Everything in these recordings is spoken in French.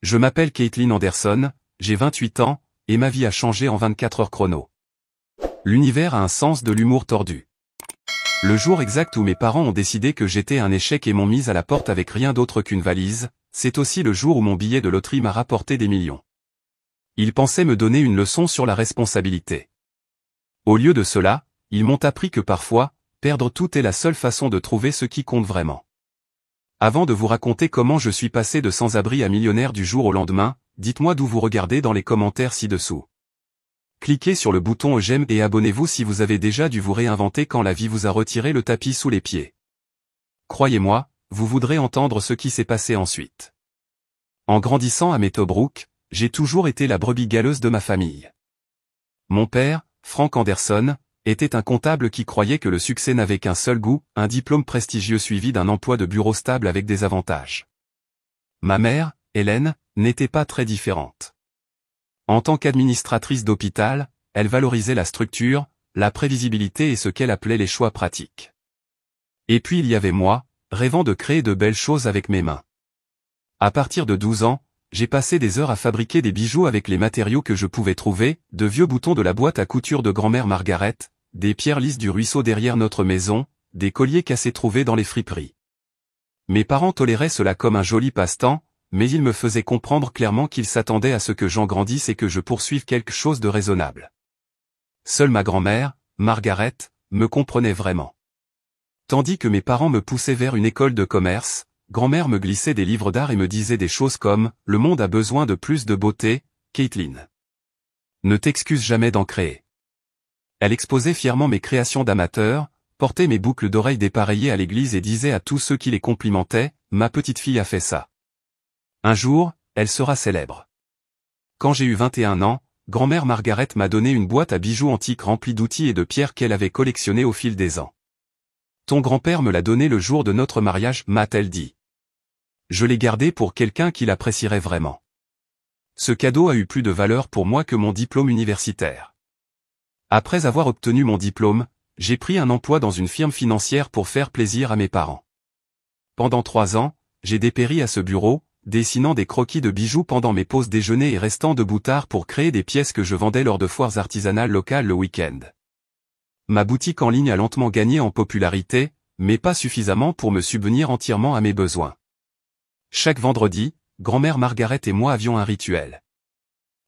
Je m'appelle Caitlin Anderson, j'ai 28 ans, et ma vie a changé en 24 heures chrono. L'univers a un sens de l'humour tordu. Le jour exact où mes parents ont décidé que j'étais un échec et m'ont mise à la porte avec rien d'autre qu'une valise, c'est aussi le jour où mon billet de loterie m'a rapporté des millions. Ils pensaient me donner une leçon sur la responsabilité. Au lieu de cela, ils m'ont appris que parfois, perdre tout est la seule façon de trouver ce qui compte vraiment. Avant de vous raconter comment je suis passé de sans-abri à millionnaire du jour au lendemain, dites-moi d'où vous regardez dans les commentaires ci-dessous. Cliquez sur le bouton j'aime et abonnez-vous si vous avez déjà dû vous réinventer quand la vie vous a retiré le tapis sous les pieds. Croyez-moi, vous voudrez entendre ce qui s'est passé ensuite. En grandissant à Meadowbrook, j'ai toujours été la brebis galeuse de ma famille. Mon père, Frank Anderson, était un comptable qui croyait que le succès n'avait qu'un seul goût, un diplôme prestigieux suivi d'un emploi de bureau stable avec des avantages. Ma mère, Hélène, n'était pas très différente. En tant qu'administratrice d'hôpital, elle valorisait la structure, la prévisibilité et ce qu'elle appelait les choix pratiques. Et puis il y avait moi, rêvant de créer de belles choses avec mes mains. À partir de 12 ans, j'ai passé des heures à fabriquer des bijoux avec les matériaux que je pouvais trouver, de vieux boutons de la boîte à couture de grand-mère Margaret, des pierres lisses du ruisseau derrière notre maison, des colliers cassés trouvés dans les friperies. Mes parents toléraient cela comme un joli passe-temps, mais ils me faisaient comprendre clairement qu'ils s'attendaient à ce que j'en grandisse et que je poursuive quelque chose de raisonnable. Seule ma grand-mère, Margaret, me comprenait vraiment. Tandis que mes parents me poussaient vers une école de commerce, grand-mère me glissait des livres d'art et me disait des choses comme « Le monde a besoin de plus de beauté, Caitlin. Ne t'excuse jamais d'en créer. » Elle exposait fièrement mes créations d'amateur, portait mes boucles d'oreilles dépareillées à l'église et disait à tous ceux qui les complimentaient « Ma petite fille a fait ça. Un jour, elle sera célèbre. » Quand j'ai eu 21 ans, grand-mère Margaret m'a donné une boîte à bijoux antiques remplie d'outils et de pierres qu'elle avait collectionnées au fil des ans. « Ton grand-père me l'a donné le jour de notre mariage, m'a-t-elle dit. Je l'ai gardé pour quelqu'un qui l'apprécierait vraiment. Ce cadeau a eu plus de valeur pour moi que mon diplôme universitaire. Après avoir obtenu mon diplôme, j'ai pris un emploi dans une firme financière pour faire plaisir à mes parents. Pendant 3 ans, j'ai dépéri à ce bureau, dessinant des croquis de bijoux pendant mes pauses déjeuner et restant debout tard pour créer des pièces que je vendais lors de foires artisanales locales le week-end. Ma boutique en ligne a lentement gagné en popularité, mais pas suffisamment pour me subvenir entièrement à mes besoins. Chaque vendredi, grand-mère Margaret et moi avions un rituel.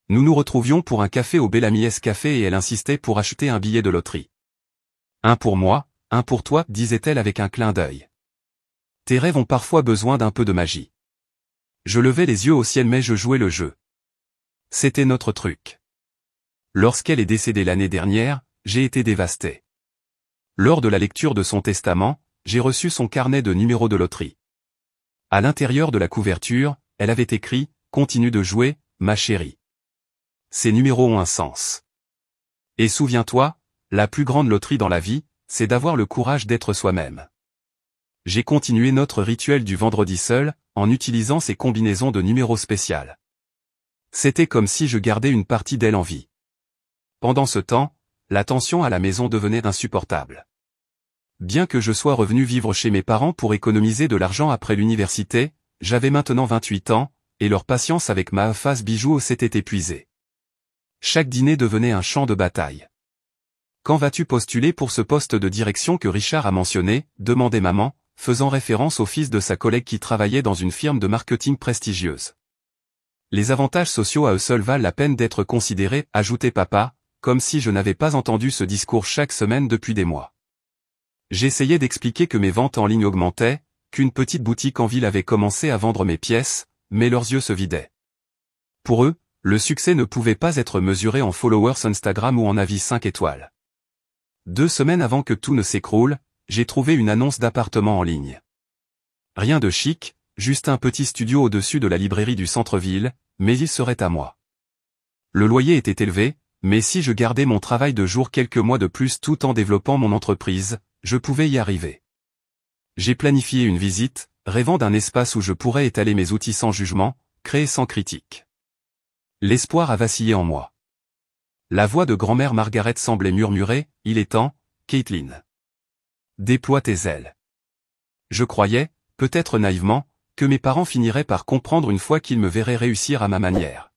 Nous nous retrouvions pour un café au Bellamy's Café et elle insistait pour acheter un billet de loterie. Un pour moi, un pour toi, disait-elle avec un clin d'œil. Tes rêves ont parfois besoin d'un peu de magie. Je levais les yeux au ciel mais je jouais le jeu. C'était notre truc. Lorsqu'elle est décédée l'année dernière, j'ai été dévasté. Lors de la lecture de son testament, j'ai reçu son carnet de numéros de loterie. À l'intérieur de la couverture, elle avait écrit « Continue de jouer, ma chérie. Ces numéros ont un sens. Et souviens-toi, la plus grande loterie dans la vie, c'est d'avoir le courage d'être soi-même. » J'ai continué notre rituel du vendredi seul, en utilisant ces combinaisons de numéros spéciales. C'était comme si je gardais une partie d'elle en vie. Pendant ce temps, la tension à la maison devenait insupportable. Bien que je sois revenu vivre chez mes parents pour économiser de l'argent après l'université, j'avais maintenant 28 ans, et leur patience avec ma face bijoux s'était épuisée. Chaque dîner devenait un champ de bataille. « Quand vas-tu postuler pour ce poste de direction que Richard a mentionné ?» demandait maman, faisant référence au fils de sa collègue qui travaillait dans une firme de marketing prestigieuse. « Les avantages sociaux à eux seuls valent la peine d'être considérés, ajoutait papa, comme si je n'avais pas entendu ce discours chaque semaine depuis des mois. J'essayais d'expliquer que mes ventes en ligne augmentaient, qu'une petite boutique en ville avait commencé à vendre mes pièces, mais leurs yeux se vidaient. Pour eux, le succès ne pouvait pas être mesuré en followers Instagram ou en avis 5 étoiles. 2 semaines avant que tout ne s'écroule, j'ai trouvé une annonce d'appartement en ligne. Rien de chic, juste un petit studio au-dessus de la librairie du centre-ville, mais il serait à moi. Le loyer était élevé, mais si je gardais mon travail de jour quelques mois de plus tout en développant mon entreprise, je pouvais y arriver. J'ai planifié une visite, rêvant d'un espace où je pourrais étaler mes outils sans jugement, créer sans critique. L'espoir a vacillé en moi. La voix de grand-mère Margaret semblait murmurer « Il est temps, Caitlin. Déploie tes ailes. » Je croyais, peut-être naïvement, que mes parents finiraient par comprendre une fois qu'ils me verraient réussir à ma manière.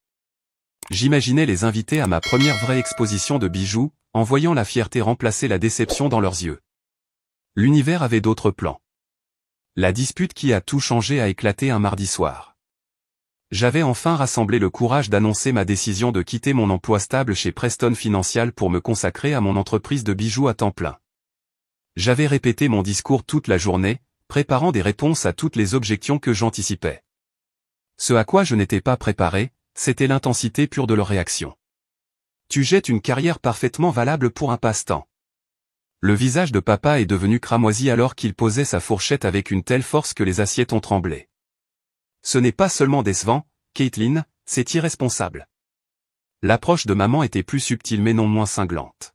J'imaginais les inviter à ma première vraie exposition de bijoux, en voyant la fierté remplacer la déception dans leurs yeux. L'univers avait d'autres plans. La dispute qui a tout changé a éclaté un mardi soir. J'avais enfin rassemblé le courage d'annoncer ma décision de quitter mon emploi stable chez Preston Financial pour me consacrer à mon entreprise de bijoux à temps plein. J'avais répété mon discours toute la journée, préparant des réponses à toutes les objections que j'anticipais. Ce à quoi je n'étais pas préparé, c'était l'intensité pure de leur réaction. Tu jettes une carrière parfaitement valable pour un passe-temps. Le visage de papa est devenu cramoisi alors qu'il posait sa fourchette avec une telle force que les assiettes ont tremblé. Ce n'est pas seulement décevant, Caitlin, c'est irresponsable. L'approche de maman était plus subtile mais non moins cinglante.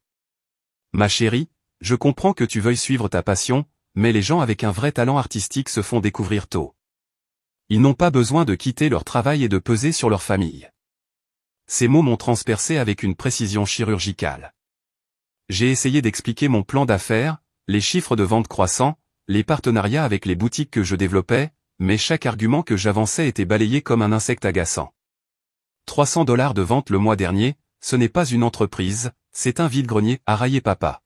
Ma chérie, je comprends que tu veuilles suivre ta passion, mais les gens avec un vrai talent artistique se font découvrir tôt. Ils n'ont pas besoin de quitter leur travail et de peser sur leur famille. Ces mots m'ont transpercé avec une précision chirurgicale. J'ai essayé d'expliquer mon plan d'affaires, les chiffres de vente croissants, les partenariats avec les boutiques que je développais, mais chaque argument que j'avançais était balayé comme un insecte agaçant. 300 $ de vente le mois dernier, ce n'est pas une entreprise, c'est un vide-grenier, a raillé papa.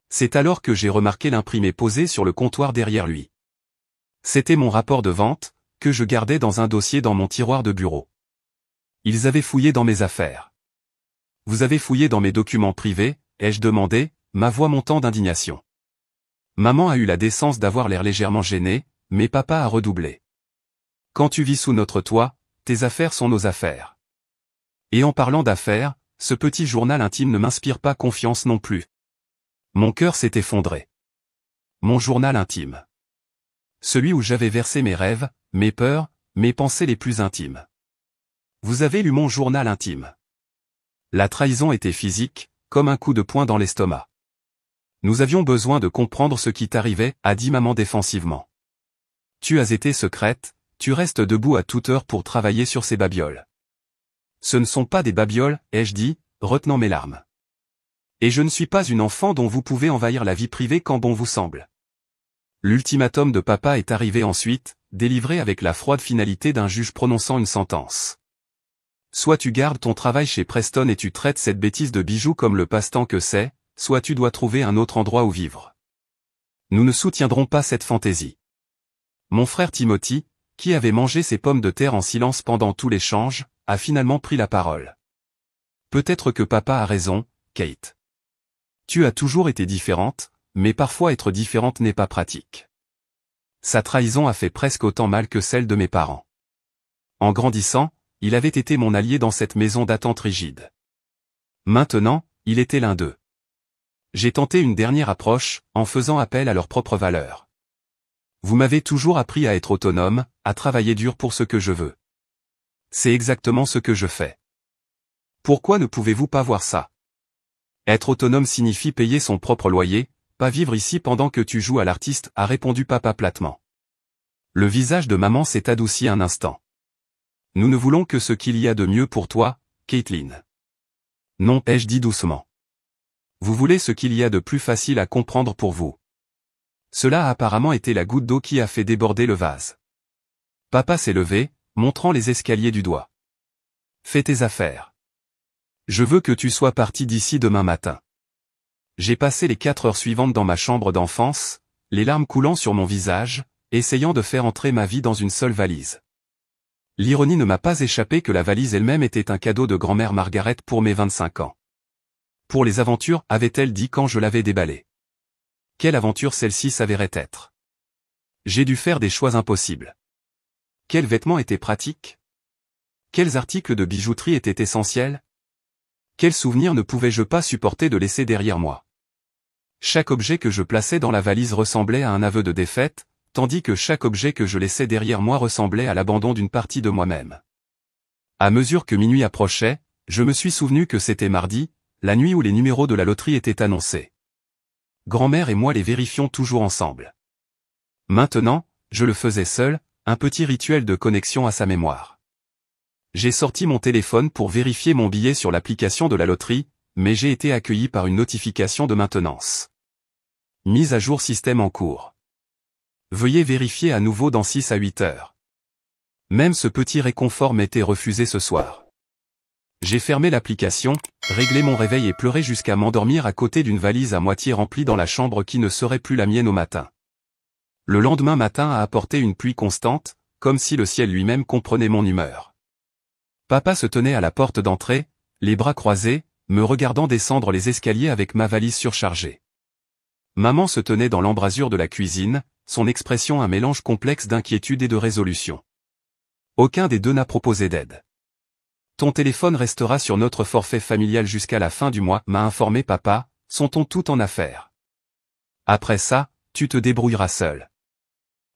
C'est alors que j'ai remarqué l'imprimé posé sur le comptoir derrière lui. C'était mon rapport de vente, que je gardais dans un dossier dans mon tiroir de bureau. Ils avaient fouillé dans mes affaires. Vous avez fouillé dans mes documents privés, ai-je demandé, ma voix montant d'indignation. Maman a eu la décence d'avoir l'air légèrement gênée, mais papa a redoublé. Quand tu vis sous notre toit, tes affaires sont nos affaires. Et en parlant d'affaires, ce petit journal intime ne m'inspire pas confiance non plus. Mon cœur s'est effondré. Mon journal intime. Celui où j'avais versé mes rêves, mes peurs, mes pensées les plus intimes. Vous avez lu mon journal intime. La trahison était physique, comme un coup de poing dans l'estomac. Nous avions besoin de comprendre ce qui t'arrivait, a dit maman défensivement. Tu as été secrète, tu restes debout à toute heure pour travailler sur ces babioles. Ce ne sont pas des babioles, ai-je dit, retenant mes larmes. Et je ne suis pas une enfant dont vous pouvez envahir la vie privée quand bon vous semble. L'ultimatum de papa est arrivé ensuite, délivré avec la froide finalité d'un juge prononçant une sentence. Soit tu gardes ton travail chez Preston et tu traites cette bêtise de bijoux comme le passe-temps que c'est, soit tu dois trouver un autre endroit où vivre. Nous ne soutiendrons pas cette fantaisie. Mon frère Timothy, qui avait mangé ses pommes de terre en silence pendant tout l'échange, a finalement pris la parole. Peut-être que papa a raison, Kate. Tu as toujours été différente, mais parfois être différente n'est pas pratique. Sa trahison a fait presque autant mal que celle de mes parents. En grandissant, il avait été mon allié dans cette maison d'attente rigide. Maintenant, il était l'un d'eux. J'ai tenté une dernière approche, en faisant appel à leurs propres valeurs. Vous m'avez toujours appris à être autonome, à travailler dur pour ce que je veux. C'est exactement ce que je fais. Pourquoi ne pouvez-vous pas voir ça? Être autonome signifie payer son propre loyer, pas vivre ici pendant que tu joues à l'artiste, a répondu papa platement. Le visage de maman s'est adouci un instant. Nous ne voulons que ce qu'il y a de mieux pour toi, Caitlin. Non, ai-je dit doucement. Vous voulez ce qu'il y a de plus facile à comprendre pour vous. Cela a apparemment été la goutte d'eau qui a fait déborder le vase. Papa s'est levé, montrant les escaliers du doigt. Fais tes affaires. Je veux que tu sois parti d'ici demain matin. J'ai passé les 4 heures suivantes dans ma chambre d'enfance, les larmes coulant sur mon visage, essayant de faire entrer ma vie dans une seule valise. L'ironie ne m'a pas échappé que la valise elle-même était un cadeau de grand-mère Margaret pour mes 25 ans. Pour les aventures, avait-elle dit quand je l'avais déballée. Quelle aventure celle-ci s'avérait être. J'ai dû faire des choix impossibles. Quels vêtements étaient pratiques? Quels articles de bijouterie étaient essentiels? Quels souvenirs ne pouvais-je pas supporter de laisser derrière moi? Chaque objet que je plaçais dans la valise ressemblait à un aveu de défaite, tandis que chaque objet que je laissais derrière moi ressemblait à l'abandon d'une partie de moi-même. À mesure que minuit approchait, je me suis souvenu que c'était mardi, la nuit où les numéros de la loterie étaient annoncés. Grand-mère et moi les vérifions toujours ensemble. Maintenant, je le faisais seul, un petit rituel de connexion à sa mémoire. J'ai sorti mon téléphone pour vérifier mon billet sur l'application de la loterie, mais j'ai été accueilli par une notification de maintenance. Mise à jour système en cours. Veuillez vérifier à nouveau dans 6 à 8 heures. Même ce petit réconfort m'était refusé ce soir. J'ai fermé l'application, réglé mon réveil et pleuré jusqu'à m'endormir à côté d'une valise à moitié remplie dans la chambre qui ne serait plus la mienne au matin. Le lendemain matin a apporté une pluie constante, comme si le ciel lui-même comprenait mon humeur. Papa se tenait à la porte d'entrée, les bras croisés, me regardant descendre les escaliers avec ma valise surchargée. Maman se tenait dans l'embrasure de la cuisine, son expression un mélange complexe d'inquiétude et de résolution. Aucun des deux n'a proposé d'aide. Ton téléphone restera sur notre forfait familial jusqu'à la fin du mois, m'a informé papa, sont-on tout en affaires. Après ça, tu te débrouilleras seul.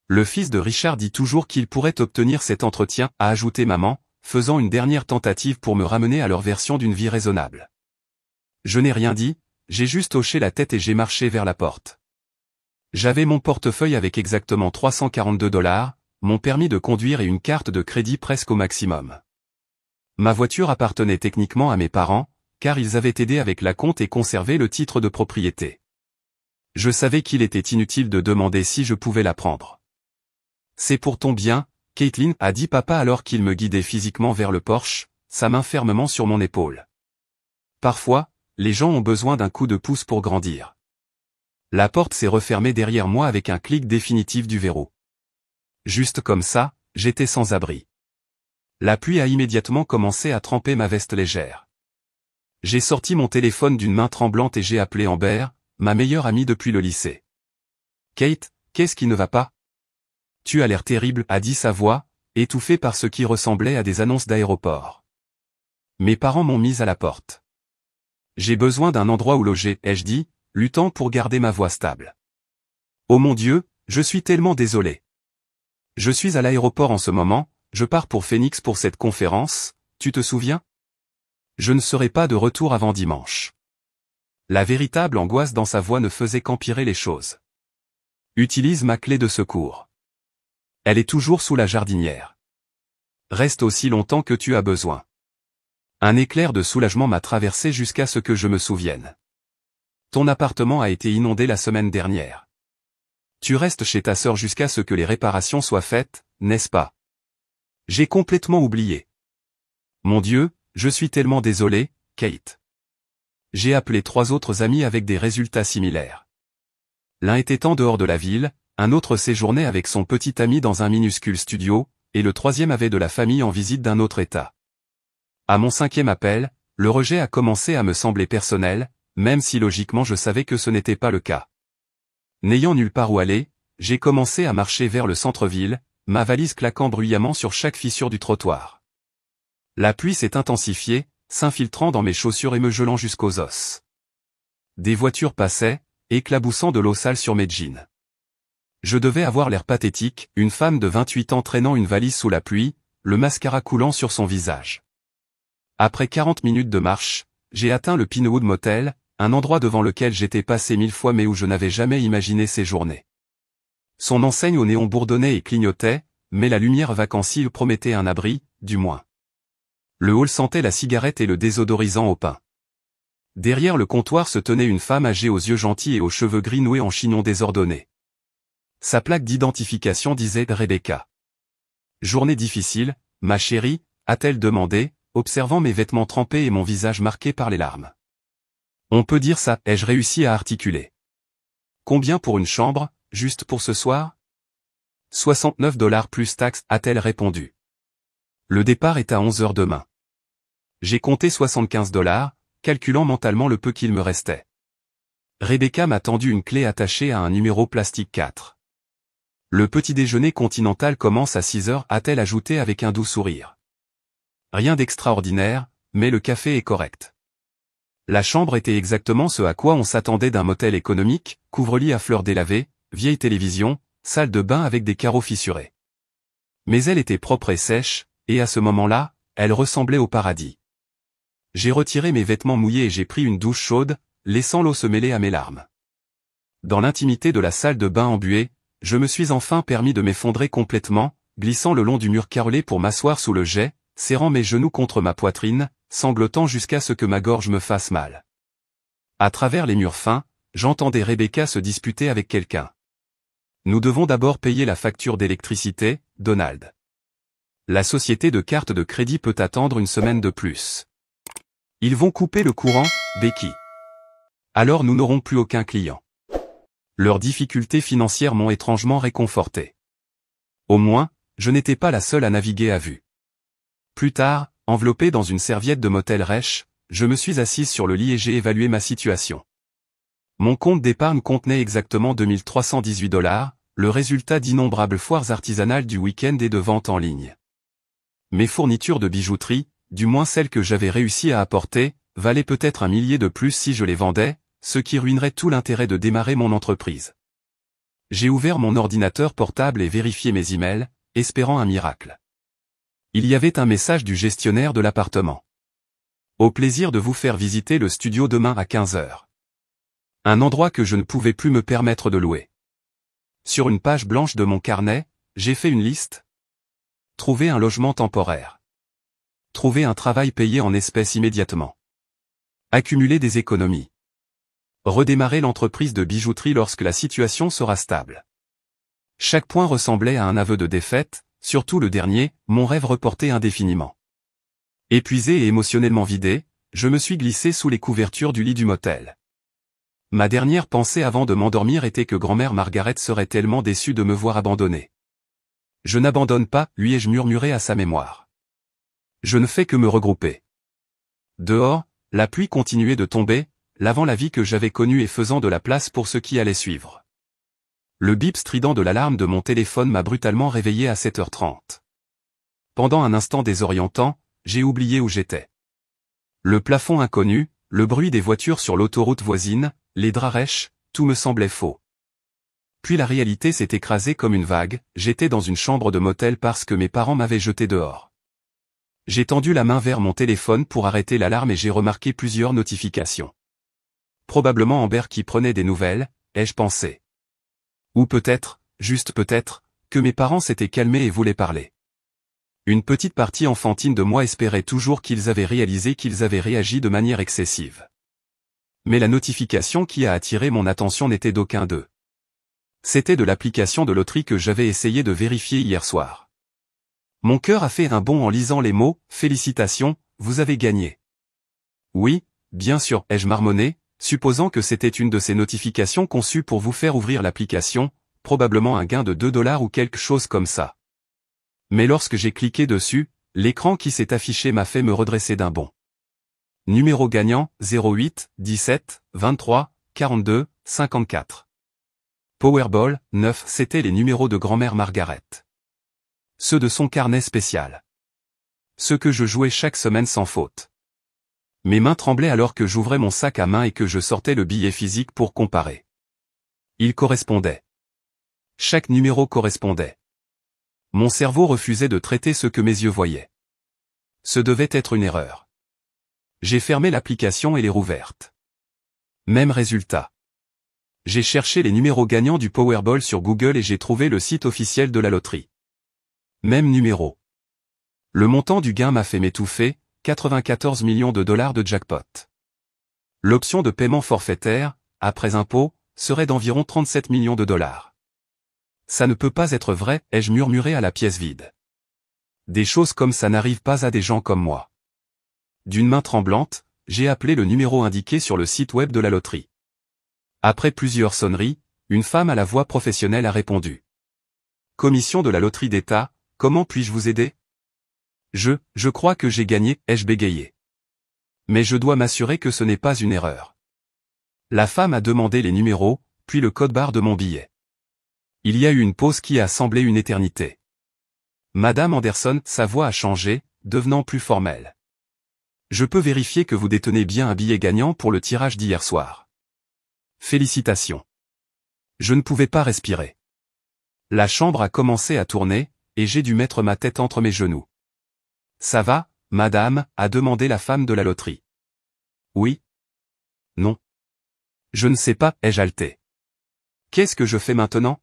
Le fils de Richard dit toujours qu'il pourrait obtenir cet entretien, a ajouté maman, faisant une dernière tentative pour me ramener à leur version d'une vie raisonnable. Je n'ai rien dit, j'ai juste hoché la tête et j'ai marché vers la porte. J'avais mon portefeuille avec exactement 342 $, mon permis de conduire et une carte de crédit presque au maximum. Ma voiture appartenait techniquement à mes parents, car ils avaient aidé avec l'acompte et conservé le titre de propriété. Je savais qu'il était inutile de demander si je pouvais la prendre. C'est pour ton bien, Caitlin, a dit papa alors qu'il me guidait physiquement vers le porche, sa main fermement sur mon épaule. Parfois, les gens ont besoin d'un coup de pouce pour grandir. La porte s'est refermée derrière moi avec un clic définitif du verrou. Juste comme ça, j'étais sans abri. La pluie a immédiatement commencé à tremper ma veste légère. J'ai sorti mon téléphone d'une main tremblante et j'ai appelé Amber, ma meilleure amie depuis le lycée. Kate, qu'est-ce qui ne va pas? Tu as l'air terrible, a dit sa voix, étouffée par ce qui ressemblait à des annonces d'aéroport. Mes parents m'ont mise à la porte. J'ai besoin d'un endroit où loger, ai-je dit, luttant pour garder ma voix stable. Oh mon Dieu, je suis tellement désolé. Je suis à l'aéroport en ce moment, je pars pour Phoenix pour cette conférence, tu te souviens? Je ne serai pas de retour avant dimanche. La véritable angoisse dans sa voix ne faisait qu'empirer les choses. Utilise ma clé de secours. Elle est toujours sous la jardinière. Reste aussi longtemps que tu as besoin. Un éclair de soulagement m'a traversé jusqu'à ce que je me souvienne. Ton appartement a été inondé la semaine dernière. Tu restes chez ta sœur jusqu'à ce que les réparations soient faites, n'est-ce pas? J'ai complètement oublié. Mon Dieu, je suis tellement désolé, Kate. J'ai appelé 3 autres amis avec des résultats similaires. L'un était en dehors de la ville, un autre séjournait avec son petit ami dans un minuscule studio, et le troisième avait de la famille en visite d'un autre état. À mon 5e appel, le rejet a commencé à me sembler personnel, même si logiquement je savais que ce n'était pas le cas. N'ayant nulle part où aller, j'ai commencé à marcher vers le centre-ville, ma valise claquant bruyamment sur chaque fissure du trottoir. La pluie s'est intensifiée, s'infiltrant dans mes chaussures et me gelant jusqu'aux os. Des voitures passaient, éclaboussant de l'eau sale sur mes jeans. Je devais avoir l'air pathétique, une femme de 28 ans traînant une valise sous la pluie, le mascara coulant sur son visage. Après 40 minutes de marche, j'ai atteint le Pinewood Motel, un endroit devant lequel j'étais passé 1000 fois mais où je n'avais jamais imaginé séjourner. Son enseigne au néon bourdonnait et clignotait, mais la lumière vacancielle promettait un abri, du moins. Le hall sentait la cigarette et le désodorisant au pain. Derrière le comptoir se tenait une femme âgée aux yeux gentils et aux cheveux gris noués en chignon désordonné. Sa plaque d'identification disait Rebecca. Journée difficile, ma chérie, a-t-elle demandé, observant mes vêtements trempés et mon visage marqué par les larmes. On peut dire ça, ai-je réussi à articuler. Combien pour une chambre, juste pour ce soir? 69 $ plus taxes, a-t-elle répondu. Le départ est à 11 heures demain. J'ai compté 75 $, calculant mentalement le peu qu'il me restait. Rebecca m'a tendu une clé attachée à un numéro plastique 4. Le petit déjeuner continental commence à 6 heures, a-t-elle ajouté avec un doux sourire. Rien d'extraordinaire, mais le café est correct. La chambre était exactement ce à quoi on s'attendait d'un motel économique, couvre-lit à fleurs délavées, vieille télévision, salle de bain avec des carreaux fissurés. Mais elle était propre et sèche, et à ce moment-là, elle ressemblait au paradis. J'ai retiré mes vêtements mouillés et j'ai pris une douche chaude, laissant l'eau se mêler à mes larmes. Dans l'intimité de la salle de bain embuée, je me suis enfin permis de m'effondrer complètement, glissant le long du mur carrelé pour m'asseoir sous le jet, serrant mes genoux contre ma poitrine, sanglotant jusqu'à ce que ma gorge me fasse mal. À travers les murs fins, j'entendais Rebecca se disputer avec quelqu'un. Nous devons d'abord payer la facture d'électricité, Donald. La société de carte de crédit peut attendre une semaine de plus. Ils vont couper le courant, Becky. Alors nous n'aurons plus aucun client. Leurs difficultés financières m'ont étrangement réconforté. Au moins, je n'étais pas la seule à naviguer à vue. Plus tard, enveloppé dans une serviette de motel Reich, je me suis assise sur le lit et j'ai évalué ma situation. Mon compte d'épargne contenait exactement 2318 $, le résultat d'innombrables foires artisanales du week-end et de ventes en ligne. Mes fournitures de bijouterie, du moins celles que j'avais réussi à apporter, valaient peut-être 1 millier de plus si je les vendais, ce qui ruinerait tout l'intérêt de démarrer mon entreprise. J'ai ouvert mon ordinateur portable et vérifié mes emails, espérant un miracle. Il y avait un message du gestionnaire de l'appartement. Au plaisir de vous faire visiter le studio demain à 15 h. Un endroit que je ne pouvais plus me permettre de louer. Sur une page blanche de mon carnet, j'ai fait une liste. Trouver un logement temporaire. Trouver un travail payé en espèces immédiatement. Accumuler des économies. Redémarrer l'entreprise de bijouterie lorsque la situation sera stable. Chaque point ressemblait à un aveu de défaite, surtout le dernier, mon rêve reporté indéfiniment. Épuisé et émotionnellement vidé, je me suis glissé sous les couvertures du lit du motel. Ma dernière pensée avant de m'endormir était que grand-mère Margaret serait tellement déçue de me voir abandonné. Je n'abandonne pas, lui ai-je murmuré à sa mémoire. Je ne fais que me regrouper. Dehors, la pluie continuait de tomber, lavant la vie que j'avais connue et faisant de la place pour ce qui allait suivre. Le bip strident de l'alarme de mon téléphone m'a brutalement réveillé à 7h30. Pendant un instant désorientant, j'ai oublié où j'étais. Le plafond inconnu, le bruit des voitures sur l'autoroute voisine, les draps rêches, tout me semblait faux. Puis la réalité s'est écrasée comme une vague, j'étais dans une chambre de motel parce que mes parents m'avaient jeté dehors. J'ai tendu la main vers mon téléphone pour arrêter l'alarme et j'ai remarqué plusieurs notifications. Probablement Amber qui prenait des nouvelles, ai-je pensé. Ou peut-être, juste peut-être, que mes parents s'étaient calmés et voulaient parler. Une petite partie enfantine de moi espérait toujours qu'ils avaient réalisé qu'ils avaient réagi de manière excessive. Mais la notification qui a attiré mon attention n'était d'aucun d'eux. C'était de l'application de loterie que j'avais essayé de vérifier hier soir. Mon cœur a fait un bond en lisant les mots « Félicitations, vous avez gagné ». Oui, bien sûr, ai-je marmonné, supposant que c'était une de ces notifications conçues pour vous faire ouvrir l'application, probablement un gain de 2 $ ou quelque chose comme ça. Mais lorsque j'ai cliqué dessus, l'écran qui s'est affiché m'a fait me redresser d'un bond. Numéro gagnant, 08, 17, 23, 42, 54. Powerball, 9, c'étaient les numéros de grand-mère Margaret. Ceux de son carnet spécial. Ceux que je jouais chaque semaine sans faute. Mes mains tremblaient alors que j'ouvrais mon sac à main et que je sortais le billet physique pour comparer. Il correspondait. Chaque numéro correspondait. Mon cerveau refusait de traiter ce que mes yeux voyaient. Ce devait être une erreur. J'ai fermé l'application et l'ai rouverte. Même résultat. J'ai cherché les numéros gagnants du Powerball sur Google et j'ai trouvé le site officiel de la loterie. Même numéro. Le montant du gain m'a fait m'étouffer, 94 millions de dollars de jackpot. L'option de paiement forfaitaire, après impôt, serait d'environ 37 millions de dollars. Ça ne peut pas être vrai, ai-je murmuré à la pièce vide. Des choses comme ça n'arrivent pas à des gens comme moi. D'une main tremblante, j'ai appelé le numéro indiqué sur le site web de la loterie. Après plusieurs sonneries, une femme à la voix professionnelle a répondu. Commission de la loterie d'État, comment puis-je vous aider? Je crois que j'ai gagné, ai-je bégayé. Mais je dois m'assurer que ce n'est pas une erreur. La femme a demandé les numéros, puis le code-barre de mon billet. Il y a eu une pause qui a semblé une éternité. Madame Anderson, sa voix a changé, devenant plus formelle. Je peux vérifier que vous détenez bien un billet gagnant pour le tirage d'hier soir. Félicitations. Je ne pouvais pas respirer. La chambre a commencé à tourner, et j'ai dû mettre ma tête entre mes genoux. Ça va, madame, a demandé la femme de la loterie. Oui. Non. Je ne sais pas, ai-je haleté. Qu'est-ce que je fais maintenant?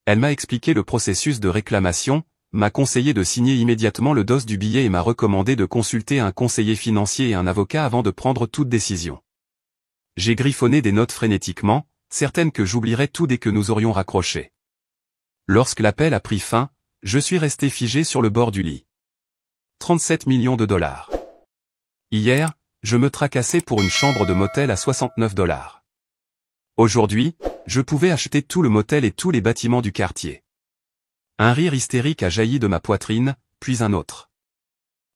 Elle m'a expliqué le processus de réclamation, m'a conseillé de signer immédiatement le dos du billet et m'a recommandé de consulter un conseiller financier et un avocat avant de prendre toute décision. J'ai griffonné des notes frénétiquement, certaines que j'oublierais tout dès que nous aurions raccroché. Lorsque l'appel a pris fin, je suis resté figé sur le bord du lit. 37 millions de dollars. Hier, je me tracassais pour une chambre de motel à 69 dollars. Aujourd'hui, je pouvais acheter tout le motel et tous les bâtiments du quartier. Un rire hystérique a jailli de ma poitrine, puis un autre.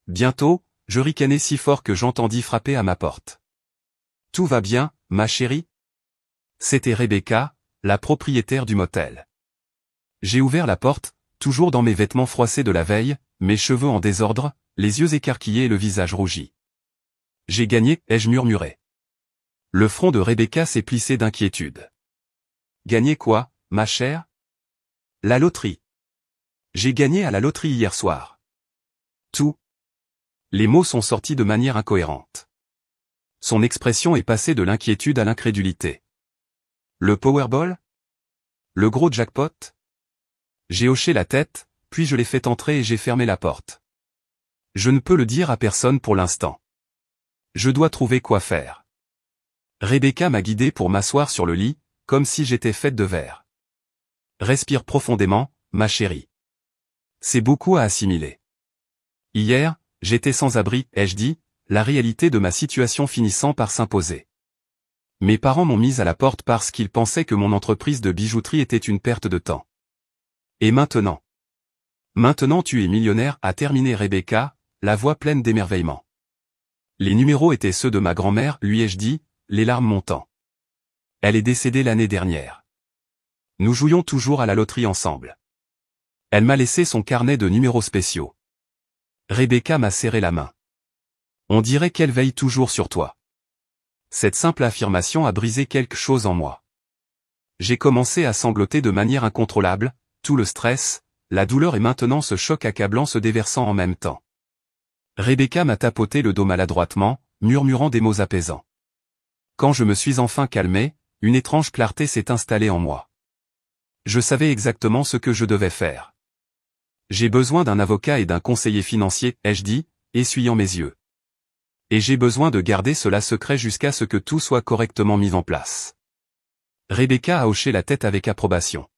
Bientôt, je ricanai si fort que j'entendis frapper à ma porte. « Tout va bien, ma chérie ?» C'était Rebecca, la propriétaire du motel. J'ai ouvert la porte, toujours dans mes vêtements froissés de la veille, mes cheveux en désordre, les yeux écarquillés et le visage rougi. « J'ai gagné, ai-je murmuré. Le front de Rebecca s'est plissé d'inquiétude. « Gagné quoi, ma chère ?»« La loterie. J'ai gagné à la loterie hier soir. » Tout. Les mots sont sortis de manière incohérente. Son expression est passée de l'inquiétude à l'incrédulité. Le Powerball? Le gros jackpot? J'ai hoché la tête, puis je l'ai fait entrer et j'ai fermé la porte. Je ne peux le dire à personne pour l'instant. Je dois trouver quoi faire. Rebecca m'a guidé pour m'asseoir sur le lit, comme si j'étais faite de verre. Respire profondément, ma chérie. C'est beaucoup à assimiler. Hier, j'étais sans abri, ai-je dit, la réalité de ma situation finissant par s'imposer. Mes parents m'ont mise à la porte parce qu'ils pensaient que mon entreprise de bijouterie était une perte de temps. Et maintenant? Maintenant tu es millionnaire, a terminé Rebecca, la voix pleine d'émerveillement. Les numéros étaient ceux de ma grand-mère, lui ai-je dit, les larmes montant. Elle est décédée l'année dernière. Nous jouions toujours à la loterie ensemble. Elle m'a laissé son carnet de numéros spéciaux. Rebecca m'a serré la main. On dirait qu'elle veille toujours sur toi. Cette simple affirmation a brisé quelque chose en moi. J'ai commencé à sangloter de manière incontrôlable, tout le stress, la douleur et maintenant ce choc accablant se déversant en même temps. Rebecca m'a tapoté le dos maladroitement, murmurant des mots apaisants. Quand je me suis enfin calmé, une étrange clarté s'est installée en moi. Je savais exactement ce que je devais faire. J'ai besoin d'un avocat et d'un conseiller financier, ai-je dit, essuyant mes yeux. Et j'ai besoin de garder cela secret jusqu'à ce que tout soit correctement mis en place. Rebecca a hoché la tête avec approbation.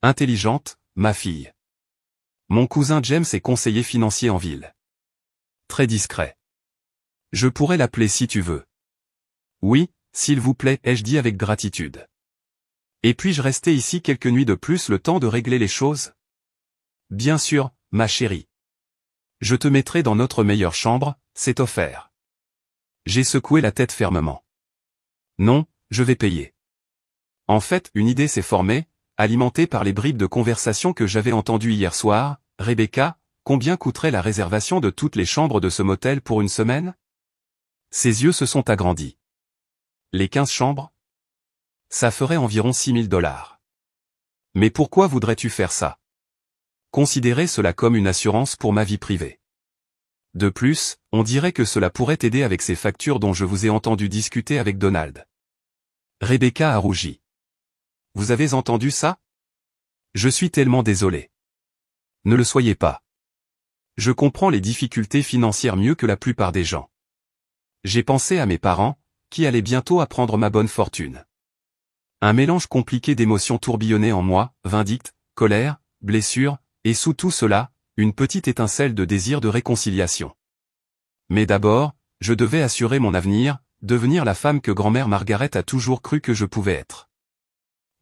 Intelligente, ma fille. Mon cousin James est conseiller financier en ville. Très discret. Je pourrais l'appeler si tu veux. Oui, s'il vous plaît, ai-je dit avec gratitude. Et puis-je rester ici quelques nuits de plus le temps de régler les choses? Bien sûr, ma chérie. Je te mettrai dans notre meilleure chambre, c'est offert. J'ai secoué la tête fermement. Non, je vais payer. En fait, une idée s'est formée, alimentée par les bribes de conversation que j'avais entendues hier soir. Rebecca, combien coûterait la réservation de toutes les chambres de ce motel pour une semaine? Ses yeux se sont agrandis. Les 15 chambres? Ça ferait environ 6 000 dollars. Mais pourquoi voudrais-tu faire ça? Considérez cela comme une assurance pour ma vie privée. De plus, on dirait que cela pourrait t'aider avec ces factures dont je vous ai entendu discuter avec Donald. Rebecca a rougi. Vous avez entendu ça? Je suis tellement désolé. Ne le soyez pas. Je comprends les difficultés financières mieux que la plupart des gens. J'ai pensé à mes parents, qui allaient bientôt apprendre ma bonne fortune. Un mélange compliqué d'émotions tourbillonnait en moi, vindicte, colère, blessure, et sous tout cela, une petite étincelle de désir de réconciliation. Mais d'abord, je devais assurer mon avenir, devenir la femme que grand-mère Margaret a toujours cru que je pouvais être.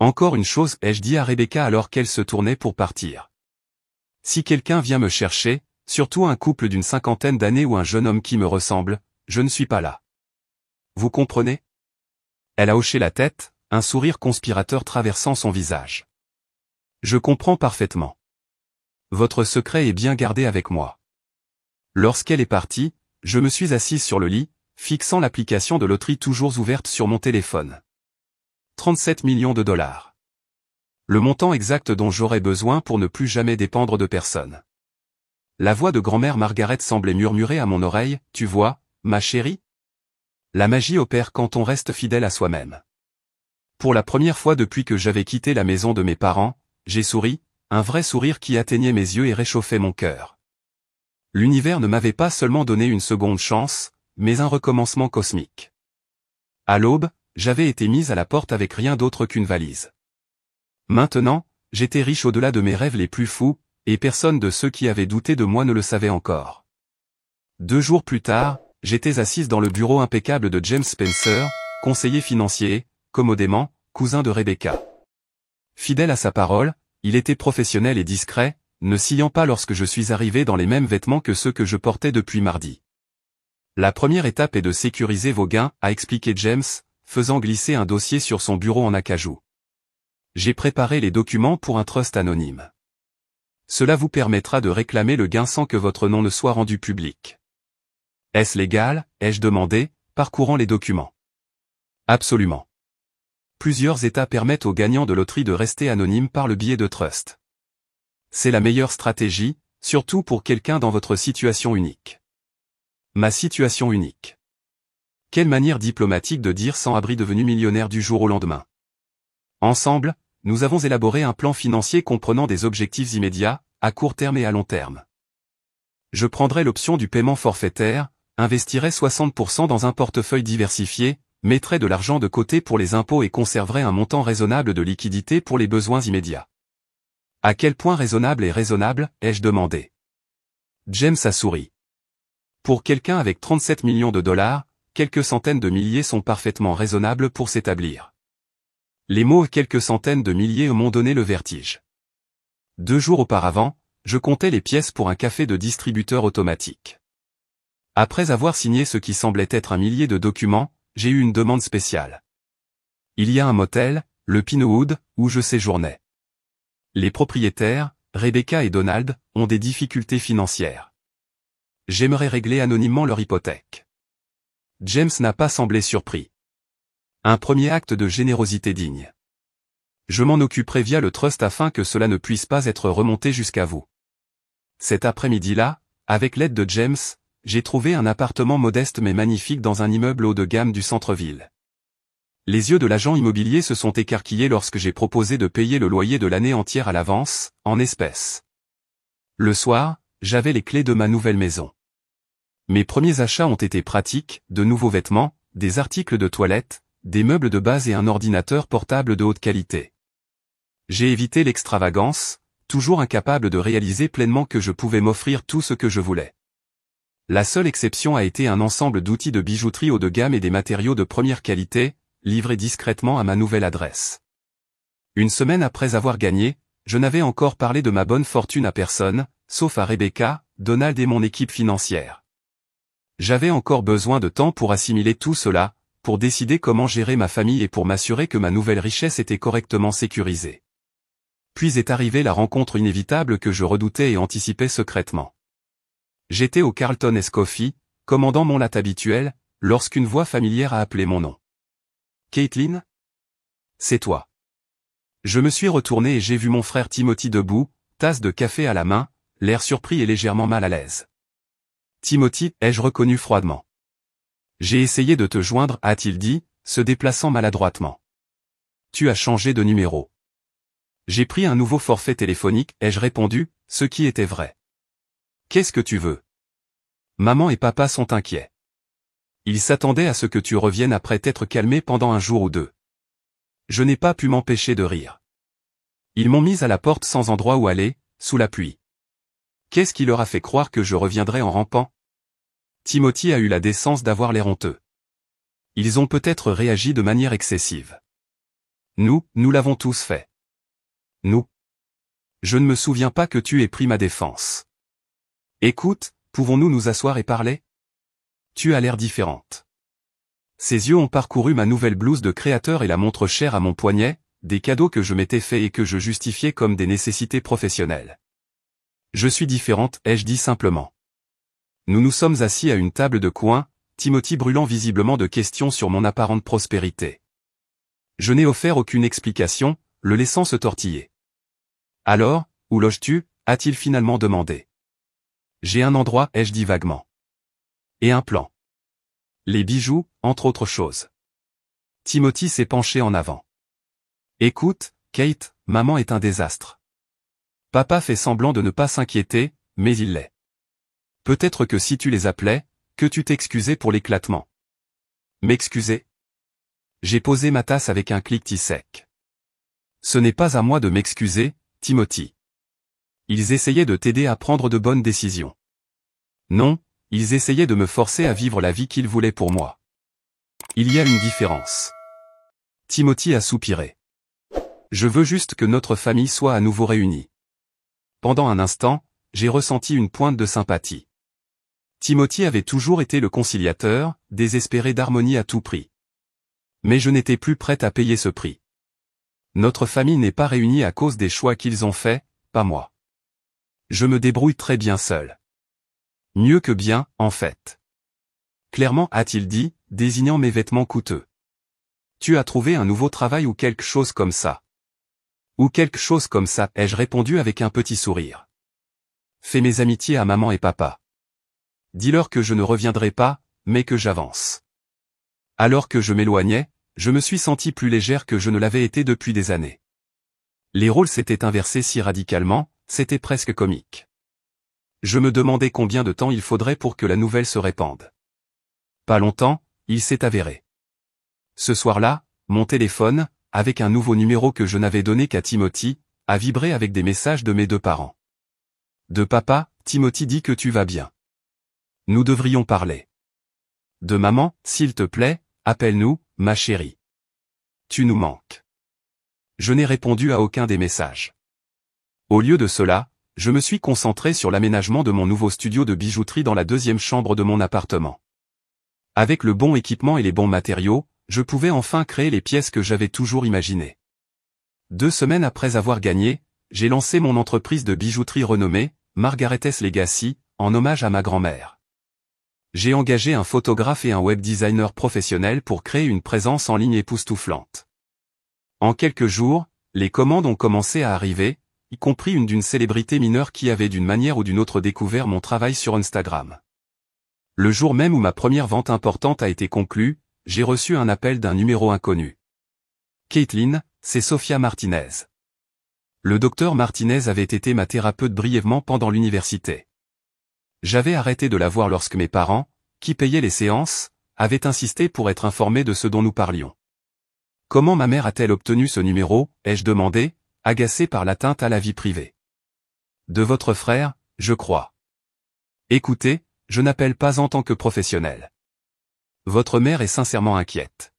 Encore une chose, ai-je dit à Rebecca alors qu'elle se tournait pour partir. Si quelqu'un vient me chercher, surtout un couple d'une cinquantaine d'années ou un jeune homme qui me ressemble, je ne suis pas là. Vous comprenez? Elle a hoché la tête, un sourire conspirateur traversant son visage. Je comprends parfaitement. Votre secret est bien gardé avec moi. Lorsqu'elle est partie, je me suis assise sur le lit, fixant l'application de loterie toujours ouverte sur mon téléphone. 37 millions de dollars. Le montant exact dont j'aurais besoin pour ne plus jamais dépendre de personne. La voix de grand-mère Margaret semblait murmurer à mon oreille, tu vois, ma chérie? La magie opère quand on reste fidèle à soi-même. Pour la première fois depuis que j'avais quitté la maison de mes parents, j'ai souri, un vrai sourire qui atteignait mes yeux et réchauffait mon cœur. L'univers ne m'avait pas seulement donné une seconde chance, mais un recommencement cosmique. À l'aube, j'avais été mise à la porte avec rien d'autre qu'une valise. Maintenant, j'étais riche au-delà de mes rêves les plus fous, et personne de ceux qui avaient douté de moi ne le savait encore. 2 jours plus tard, j'étais assise dans le bureau impeccable de James Spencer, conseiller financier, commodément, cousin de Rebecca. Fidèle à sa parole, il était professionnel et discret, ne sillant pas lorsque je suis arrivé dans les mêmes vêtements que ceux que je portais depuis mardi. La première étape est de sécuriser vos gains, a expliqué James, faisant glisser un dossier sur son bureau en acajou. J'ai préparé les documents pour un trust anonyme. Cela vous permettra de réclamer le gain sans que votre nom ne soit rendu public. Est-ce légal, ai-je demandé, parcourant les documents. Absolument. Plusieurs États permettent aux gagnants de loterie de rester anonymes par le biais de trust. C'est la meilleure stratégie, surtout pour quelqu'un dans votre situation unique. Ma situation unique. Quelle manière diplomatique de dire sans abri devenu millionnaire du jour au lendemain. Ensemble, nous avons élaboré un plan financier comprenant des objectifs immédiats, à court terme et à long terme. Je prendrai l'option du paiement forfaitaire, investirai 60% dans un portefeuille diversifié, mettrai de l'argent de côté pour les impôts et conserverai un montant raisonnable de liquidité pour les besoins immédiats. À quel point raisonnable est raisonnable, ai-je demandé. James a souri. Pour quelqu'un avec 37 millions de dollars, quelques centaines de milliers sont parfaitement raisonnables pour s'établir. Les mots « quelques centaines de milliers » m'ont donné le vertige. 2 jours auparavant, je comptais les pièces pour un café de distributeur automatique. Après avoir signé ce qui semblait être un millier de documents, j'ai eu une demande spéciale. Il y a un motel, le Pinewood, où je séjournais. Les propriétaires, Rebecca et Donald, ont des difficultés financières. J'aimerais régler anonymement leur hypothèque. James n'a pas semblé surpris. Un premier acte de générosité digne. Je m'en occuperai via le trust afin que cela ne puisse pas être remonté jusqu'à vous. Cet après-midi-là, avec l'aide de James, j'ai trouvé un appartement modeste mais magnifique dans un immeuble haut de gamme du centre-ville. Les yeux de l'agent immobilier se sont écarquillés lorsque j'ai proposé de payer le loyer de l'année entière à l'avance, en espèces. Le soir, j'avais les clés de ma nouvelle maison. Mes premiers achats ont été pratiques, de nouveaux vêtements, des articles de toilette, des meubles de base et un ordinateur portable de haute qualité. J'ai évité l'extravagance, toujours incapable de réaliser pleinement que je pouvais m'offrir tout ce que je voulais. La seule exception a été un ensemble d'outils de bijouterie haut de gamme et des matériaux de première qualité, livrés discrètement à ma nouvelle adresse. Une semaine après avoir gagné, je n'avais encore parlé de ma bonne fortune à personne, sauf à Rebecca, Donald et mon équipe financière. J'avais encore besoin de temps pour assimiler tout cela, pour décider comment gérer ma famille et pour m'assurer que ma nouvelle richesse était correctement sécurisée. Puis est arrivée la rencontre inévitable que je redoutais et anticipais secrètement. J'étais au Carlton Coffee, commandant mon latte habituel, lorsqu'une voix familière a appelé mon nom. Caitlin ? C'est toi. Je me suis retourné et j'ai vu mon frère Timothy debout, tasse de café à la main, l'air surpris et légèrement mal à l'aise. Timothy, ai-je reconnu froidement. J'ai essayé de te joindre, a-t-il dit, se déplaçant maladroitement. Tu as changé de numéro. J'ai pris un nouveau forfait téléphonique, ai-je répondu, ce qui était vrai. Qu'est-ce que tu veux? Maman et papa sont inquiets. Ils s'attendaient à ce que tu reviennes après t'être calmé pendant un jour ou deux. Je n'ai pas pu m'empêcher de rire. Ils m'ont mis à la porte sans endroit où aller, sous la pluie. Qu'est-ce qui leur a fait croire que je reviendrais en rampant? Timothy a eu la décence d'avoir l'air honteux. Ils ont peut-être réagi de manière excessive. Nous l'avons tous fait. Nous. Je ne me souviens pas que tu aies pris ma défense. Écoute, pouvons-nous nous asseoir et parler? Tu as l'air différente. Ses yeux ont parcouru ma nouvelle blouse de créateur et la montre chère à mon poignet, des cadeaux que je m'étais faits et que je justifiais comme des nécessités professionnelles. Je suis différente, ai-je dit simplement. Nous nous sommes assis à une table de coin, Timothy brûlant visiblement de questions sur mon apparente prospérité. Je n'ai offert aucune explication, le laissant se tortiller. Alors, où loges-tu? A-t-il finalement demandé. J'ai un endroit, ai-je dit vaguement. Et un plan. Les bijoux, entre autres choses. Timothy s'est penché en avant. Écoute, Kate, maman est un désastre. Papa fait semblant de ne pas s'inquiéter, mais il l'est. Peut-être que si tu les appelais, que tu t'excusais pour l'éclatement. M'excuser? J'ai posé ma tasse avec un cliquetis sec. Ce n'est pas à moi de m'excuser, Timothy. Ils essayaient de t'aider à prendre de bonnes décisions. Non, ils essayaient de me forcer à vivre la vie qu'ils voulaient pour moi. Il y a une différence. Timothy a soupiré. Je veux juste que notre famille soit à nouveau réunie. Pendant un instant, j'ai ressenti une pointe de sympathie. Timothy avait toujours été le conciliateur, désespéré d'harmonie à tout prix. Mais je n'étais plus prête à payer ce prix. Notre famille n'est pas réunie à cause des choix qu'ils ont faits, pas moi. Je me débrouille très bien seul. Mieux que bien, en fait. Clairement, a-t-il dit, désignant mes vêtements coûteux. Tu as trouvé un nouveau travail ou quelque chose comme ça. Ou quelque chose comme ça, ai-je répondu avec un petit sourire. Fais mes amitiés à maman et papa. Dis-leur que je ne reviendrai pas, mais que j'avance. Alors que je m'éloignais, je me suis senti plus légère que je ne l'avais été depuis des années. Les rôles s'étaient inversés si radicalement, c'était presque comique. Je me demandais combien de temps il faudrait pour que la nouvelle se répande. Pas longtemps, il s'est avéré. Ce soir-là, mon téléphone, avec un nouveau numéro que je n'avais donné qu'à Timothy, a vibré avec des messages de mes deux parents. De papa, Timothy dit que tu vas bien. Nous devrions parler. De maman, s'il te plaît, appelle-nous, ma chérie. Tu nous manques. Je n'ai répondu à aucun des messages. Au lieu de cela, je me suis concentré sur l'aménagement de mon nouveau studio de bijouterie dans la deuxième chambre de mon appartement. Avec le bon équipement et les bons matériaux, je pouvais enfin créer les pièces que j'avais toujours imaginées. 2 semaines après avoir gagné, j'ai lancé mon entreprise de bijouterie renommée, Margaret's Legacy, en hommage à ma grand-mère. J'ai engagé un photographe et un web designer professionnel pour créer une présence en ligne époustouflante. En quelques jours, les commandes ont commencé à arriver, y compris une d'une célébrité mineure qui avait d'une manière ou d'une autre découvert mon travail sur Instagram. Le jour même où ma première vente importante a été conclue, j'ai reçu un appel d'un numéro inconnu. Caitlin, c'est Sophia Martinez. Le docteur Martinez avait été ma thérapeute brièvement pendant l'université. J'avais arrêté de la voir lorsque mes parents, qui payaient les séances, avaient insisté pour être informés de ce dont nous parlions. Comment ma mère a-t-elle obtenu ce numéro, ai-je demandé, agacé par l'atteinte à la vie privée. De votre frère, je crois. Écoutez, je n'appelle pas en tant que professionnel. Votre mère est sincèrement inquiète.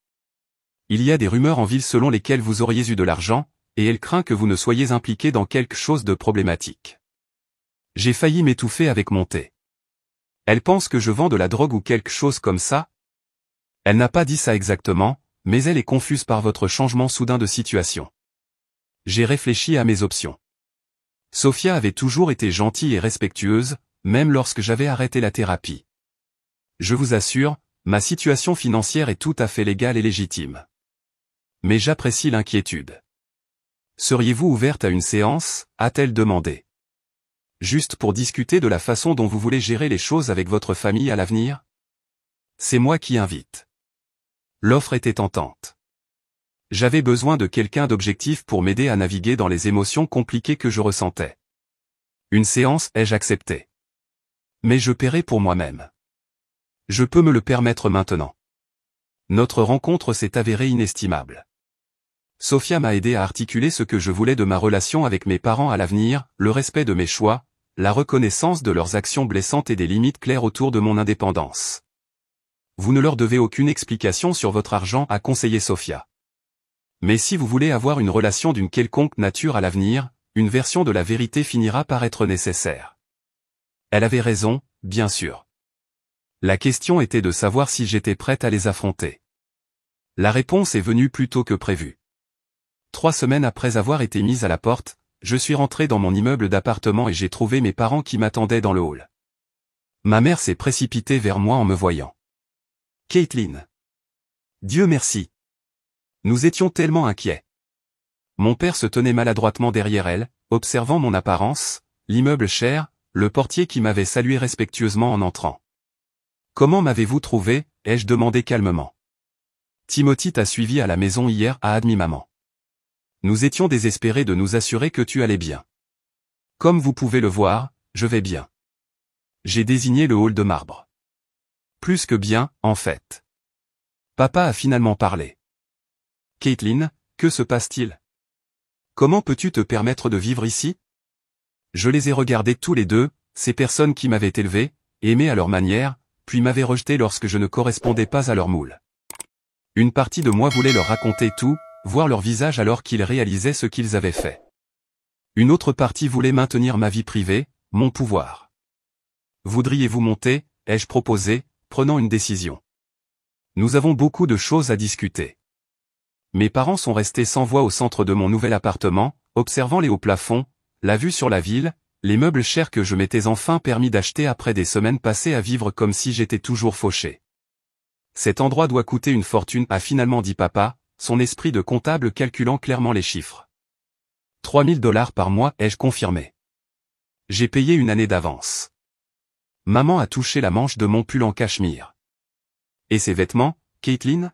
Il y a des rumeurs en ville selon lesquelles vous auriez eu de l'argent, et elle craint que vous ne soyez impliqué dans quelque chose de problématique. J'ai failli m'étouffer avec mon thé. Elle pense que je vends de la drogue ou quelque chose comme ça? Elle n'a pas dit ça exactement, mais elle est confuse par votre changement soudain de situation. J'ai réfléchi à mes options. Sophia avait toujours été gentille et respectueuse, même lorsque j'avais arrêté la thérapie. Je vous assure, ma situation financière est tout à fait légale et légitime. Mais j'apprécie l'inquiétude. Seriez-vous ouverte à une séance, a-t-elle demandé. Juste pour discuter de la façon dont vous voulez gérer les choses avec votre famille à l'avenir? C'est moi qui invite. L'offre était tentante. J'avais besoin de quelqu'un d'objectif pour m'aider à naviguer dans les émotions compliquées que je ressentais. Une séance, ai-je accepté. Mais je paierai pour moi-même. Je peux me le permettre maintenant. Notre rencontre s'est avérée inestimable. Sophia m'a aidé à articuler ce que je voulais de ma relation avec mes parents à l'avenir, le respect de mes choix, la reconnaissance de leurs actions blessantes et des limites claires autour de mon indépendance. Vous ne leur devez aucune explication sur votre argent, a conseillé Sophia. Mais si vous voulez avoir une relation d'une quelconque nature à l'avenir, une version de la vérité finira par être nécessaire. Elle avait raison, bien sûr. La question était de savoir si j'étais prête à les affronter. La réponse est venue plus tôt que prévu. 3 semaines après avoir été mise à la porte, je suis rentré dans mon immeuble d'appartement et j'ai trouvé mes parents qui m'attendaient dans le hall. Ma mère s'est précipitée vers moi en me voyant. Caitlin. Dieu merci. Nous étions tellement inquiets. Mon père se tenait maladroitement derrière elle, observant mon apparence, l'immeuble cher, le portier qui m'avait salué respectueusement en entrant. Comment m'avez-vous trouvé, ai-je demandé calmement. Timothy t'a suivi à la maison hier, a admis maman. Nous étions désespérés de nous assurer que tu allais bien. Comme vous pouvez le voir, je vais bien. J'ai désigné le hall de marbre. Plus que bien, en fait. Papa a finalement parlé. Caitlin, que se passe-t-il? Comment peux-tu te permettre de vivre ici? Je les ai regardés tous les deux, ces personnes qui m'avaient élevé, aimé à leur manière, puis m'avaient rejeté lorsque je ne correspondais pas à leur moule. Une partie de moi voulait leur raconter tout, voir leur visage alors qu'ils réalisaient ce qu'ils avaient fait. Une autre partie voulait maintenir ma vie privée, mon pouvoir. Voudriez-vous monter, ai-je proposé, prenant une décision. Nous avons beaucoup de choses à discuter. Mes parents sont restés sans voix au centre de mon nouvel appartement, observant les hauts plafonds, la vue sur la ville, les meubles chers que je m'étais enfin permis d'acheter après des semaines passées à vivre comme si j'étais toujours fauché. Cet endroit doit coûter une fortune, a finalement dit papa, son esprit de comptable calculant clairement les chiffres. 3000 $ par mois, ai-je confirmé. J'ai payé une année d'avance. Maman a touché la manche de mon pull en cachemire. Et ces vêtements, Caitlin?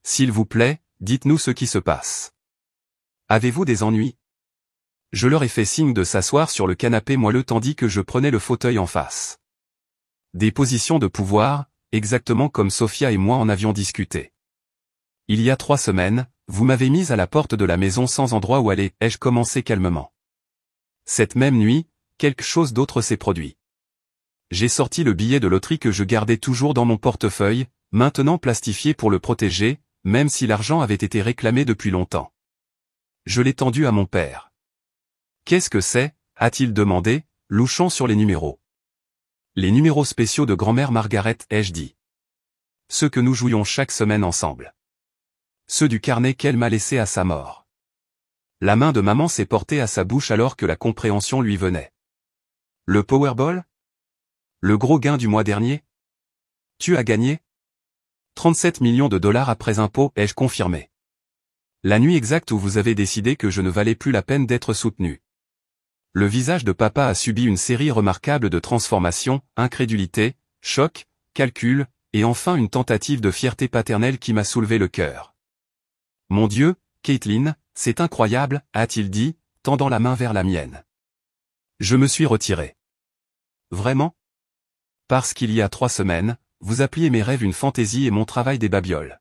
S'il vous plaît, dites-nous ce qui se passe. Avez-vous des ennuis? Je leur ai fait signe de s'asseoir sur le canapé moelleux tandis que je prenais le fauteuil en face. Des positions de pouvoir, exactement comme Sophia et moi en avions discuté. Il y a 3 semaines, vous m'avez mise à la porte de la maison sans endroit où aller, ai-je commencé calmement. Cette même nuit, quelque chose d'autre s'est produit. J'ai sorti le billet de loterie que je gardais toujours dans mon portefeuille, maintenant plastifié pour le protéger, même si l'argent avait été réclamé depuis longtemps. Je l'ai tendu à mon père. Qu'est-ce que c'est? A-t-il demandé, louchant sur les numéros. Les numéros spéciaux de grand-mère Margaret, ai-je dit. Ceux que nous jouions chaque semaine ensemble. Ceux du carnet qu'elle m'a laissé à sa mort. La main de maman s'est portée à sa bouche alors que la compréhension lui venait. Le Powerball? Le gros gain du mois dernier? Tu as gagné? 37 millions de dollars après impôt, ai-je confirmé. La nuit exacte où vous avez décidé que je ne valais plus la peine d'être soutenu. Le visage de papa a subi une série remarquable de transformations, incrédulité, choc, calcul, et enfin une tentative de fierté paternelle qui m'a soulevé le cœur. Mon Dieu, Caitlin, c'est incroyable, a-t-il dit, tendant la main vers la mienne. Je me suis retiré. Vraiment? Parce qu'il y a 3 semaines, vous appeliez mes rêves une fantaisie et mon travail des babioles.